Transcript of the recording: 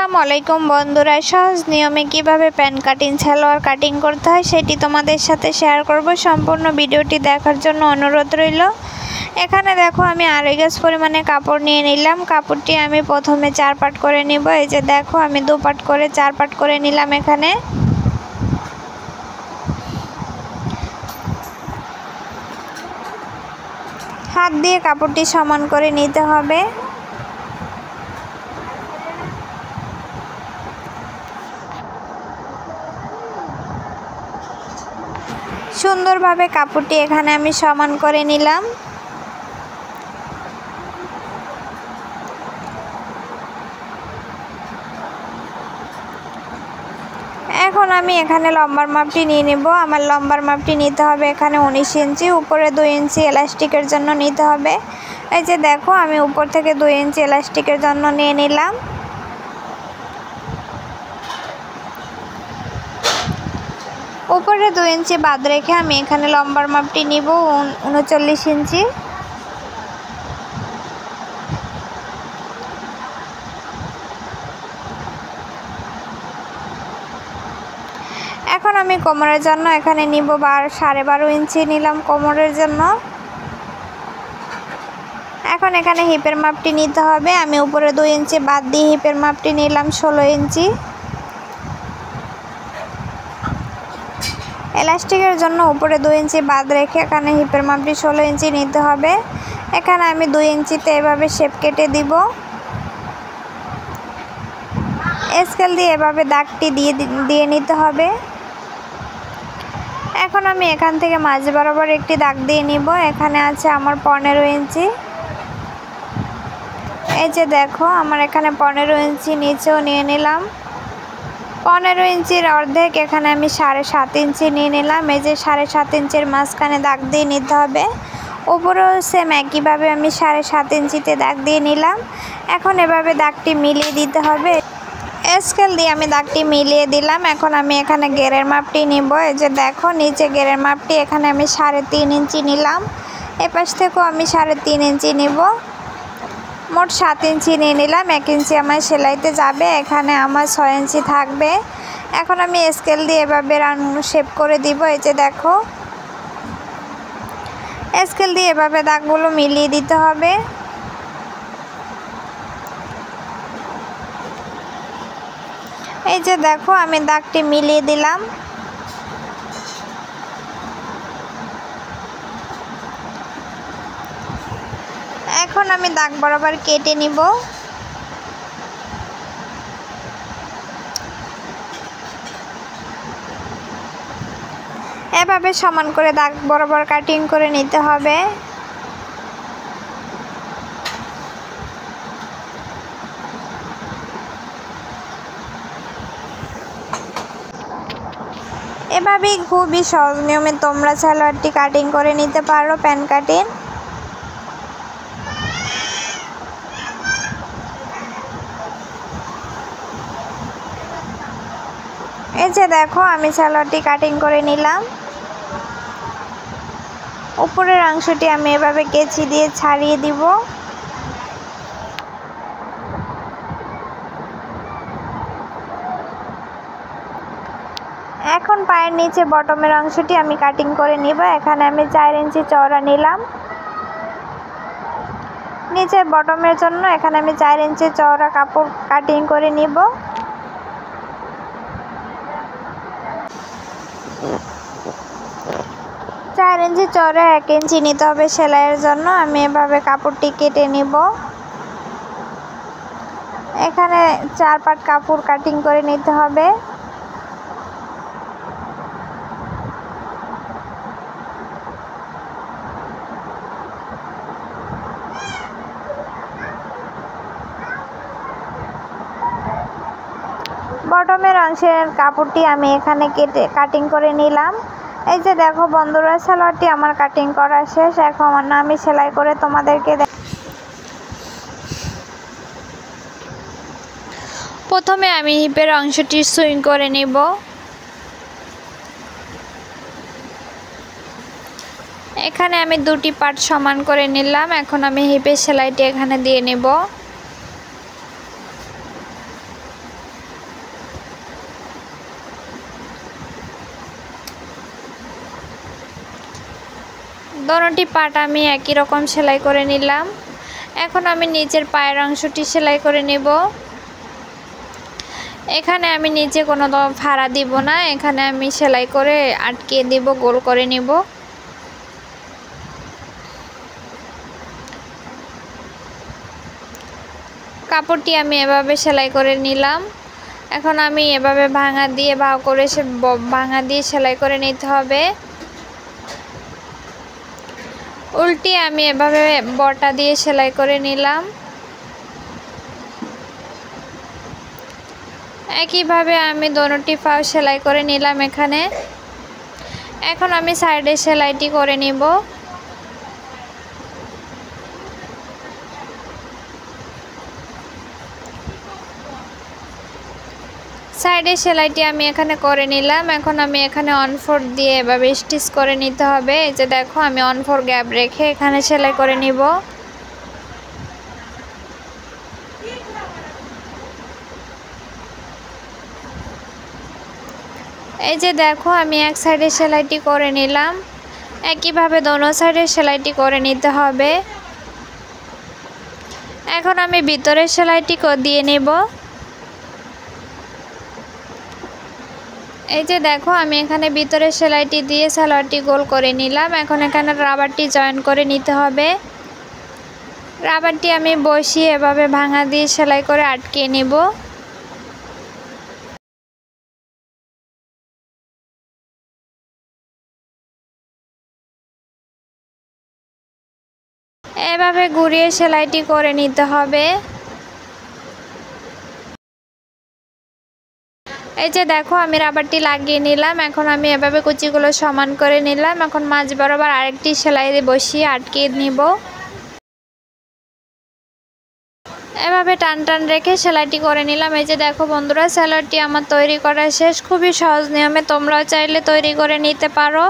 আসসালামু আলাইকুম বন্ধুরা, সহজ নিয়মে কিভাবে প্যান্ট কাটিং সালোয়ার কাটিং করতে হয় সেটি তোমাদের সাথে শেয়ার করব। সম্পূর্ণ ভিডিওটি দেখার জন্য অনুরোধ রইল। এখানে দেখো আমি আড়াই গজ পরিমাণে কাপড় নিয়ে নিলাম। কাপড়টি আমি প্রথমে 4 পাট করে নিব। এই যে দেখো আমি 2 পাট করে 4 পাট করে নিলাম। এখানে হাত দিয়ে কাপড়টি সমান করে নিতে হবে। সুন্দরভাবে কাপড়টি এখানে আমি সমান করে নিলাম। এখন আমি এখানে লম্বার মাপটি নিয়ে নিব। আমার লম্বার মাপটি নিতে হবে এখানে 19 ইঞ্চি, উপরে 2 ইঞ্চি এলাস্টিকের জন্য নিতে হবে। এই যে দেখো আমি উপর থেকে 2 ইঞ্চি এলাস্টিকের জন্য নিয়ে নিলাম। উপরে 2 ইঞ্চি বাদ রেখে আমি এখানে লম্বার মাপটি নিব 39 ইঞ্চি। এখন আমি কোমরের জন্য এখানে নিব 12.5 ইঞ্চি নিলাম কোমরের জন্য। এখন এখানে হিপের মাপটি নিতে হবে। আমি উপরে 2 ইঞ্চি বাদ দিয়ে হিপের মাপটি নিলাম 16 ইঞ্চি। এলাস্টিকের জন্য উপরে 2 ইঞ্চি বাদ রেখে এখানে হিপের মাপটি 16 ইঞ্চি নিতে হবে। এখানে আমি 2 ইঞ্চিতে এভাবে শেপ কেটে দিব। স্কেল দিয়ে এভাবে দাগটি দিয়ে নিতে হবে। এখন আমি এখান থেকে মাঝ বরাবর একটি দাগ দিয়ে নিব। এখানে আছে আমার 15 ইঞ্চি। এই যে দেখো আমার এখানে 15 ইঞ্চি নিচেও নিয়ে নিলাম। 15 ইঞ্চির অর্ধেক এখানে আমি 7.5 ইঞ্চি নিয়ে নিলাম। এই যে 7.5 ইঞ্চির মাঝখানে দাগ দিয়ে নিতে হবে। উপরেও সেম একইভাবে আমি 7.5 ইঞ্চিতে দাগ দিয়ে নিলাম। এখন এভাবে দাগটি মিলিয়ে দিতে হবে। স্কেল দিয়ে আমি দাগটি মিলিয়ে দিলাম। এখন আমি এখানে গেরের মাপটি নিব। এই যে দেখো নিচে গেরের মাপটি এখানে আমি 3.5 ইঞ্চি নিলাম। এপাশ থেকেও আমি 3.5 ইঞ্চি নিব। মোট 7 ইঞ্চি নিয়ে নিলাম। 1 ইঞ্চি আমার সেলাইতে যাবে, এখানে আমার 6 ইঞ্চি থাকবে। এখন আমি স্কেল দিয়ে এভাবে রাউন্ড শেপ করে দিব। এই যে দেখো স্কেল দিয়ে এভাবে দাগগুলো মিলিয়ে দিতে হবে। এই যে দেখো আমি দাগটি মিলিয়ে দিলাম। এখন আমি দাগ বরাবর কেটে নিব। এভাবে সমান করে দাগ বরাবর কাটিং করে নিতে হবে। এভাবেই খুবই সহজ নিয়মে তোমরা সালোয়ারটি কাটিং করে নিতে পারো, প্যান্ট কাটিং। এই যে দেখো আমি সালোয়ারটি কাটিং করে নিলাম। উপরের অংশটি আমি এভাবে কেচি দিয়ে ছাড়িয়ে দিব। এখন পায়ের নিচে বটমের অংশটি আমি কাটিং করে নিব। এখানে আমি 4 ইঞ্চি চওড়া নিলাম। নিচের বটমের জন্য এখানে আমি 4 ইঞ্চি চওড়া কাপড় কাটিং করে নিব। চার ইঞ্চি চওড়া 1 ইঞ্চি নিতে হবে সেলাইয়ের জন্য। আমি এভাবে কাপড়টি কেটে নিব। এখানে 4 পাট কাপড় কাটিং করে নিতে হবে। বটমের অংশের কাপড়টি আমি এখানে কাটিং করে নিলাম। এই যে দেখো বন্ধুরা সালোয়ারটি আমার কাটিং করা শেষ। এখন আমি সেলাই করে তোমাদেরকে প্রথমে আমি হিপের অংশটি সুইং করে নিব। এখানে আমি 2টি পার্ট সমান করে নিলাম। এখন আমি হিপের সেলাইটি এখানে দিয়ে নেব। দোনোটি পাট আমি একই রকম সেলাই করে নিলাম। এখন আমি নিচের পায়ের অংশটি সেলাই করে নেব। এখানে আমি নিচে কোনো ফাড়া দিব না, এখানে আমি সেলাই করে আটকিয়ে দিব, গোল করে নেব। কাপড়টি আমি এভাবে সেলাই করে নিলাম। এখন আমি এভাবে ভাঙা দিয়ে ভাঙা দিয়ে সেলাই করে নিতে হবে। উল্টি আমি এভাবে বটা দিয়ে সেলাই করে নিলাম। একইভাবে আমি দোনোটি পাও সেলাই করে নিলাম এখানে। এখন আমি সাইডে সেলাইটি করে নিব। সাইডে সেলাইটি আমি এখানে করে নিলাম। এখন আমি এখানে 1/4 দিয়ে এভাবে স্টিচ করে নিতে হবে। এই যে দেখো আমি 1/4 গ্যাপ রেখে এখানে সেলাই করে নিব। এই যে দেখো আমি এক সাইডে সেলাইটি করে নিলাম। একইভাবে দোনো সাইডে সেলাইটি করে নিতে হবে। এখন আমি ভিতরের সেলাইটি দিয়ে নেব। এই যে দেখো আমি এখানে ভিতরের সেলাইটি দিয়ে সালোয়ারটি গোল করে নিলাম। এখন এখানে রাবারটি জয়েন করে নিতে হবে। রাবারটি আমি বসিয়ে এভাবে ভাঙা দিয়ে সেলাই করে আটকিয়ে নেব। এভাবে ঘুরিয়ে সেলাইটি করে নিতে হবে। এই যে দেখো আমি রাবারটি লাগিয়ে নিলাম। এখন আমি এভাবে কুচিগুলো সমান করে নিলাম। এখন মাঝ বরাবর আরেকটি সেলাই বসিয়ে আটকিয়ে নিব। এভাবে টান টান রেখে সেলাইটি করে নিলাম। এই যে দেখো বন্ধুরা, সেলাইটি আমার তৈরি করা শেষ। খুবই সহজ নিয়মে তোমরাও চাইলে তৈরি করে নিতে পারো।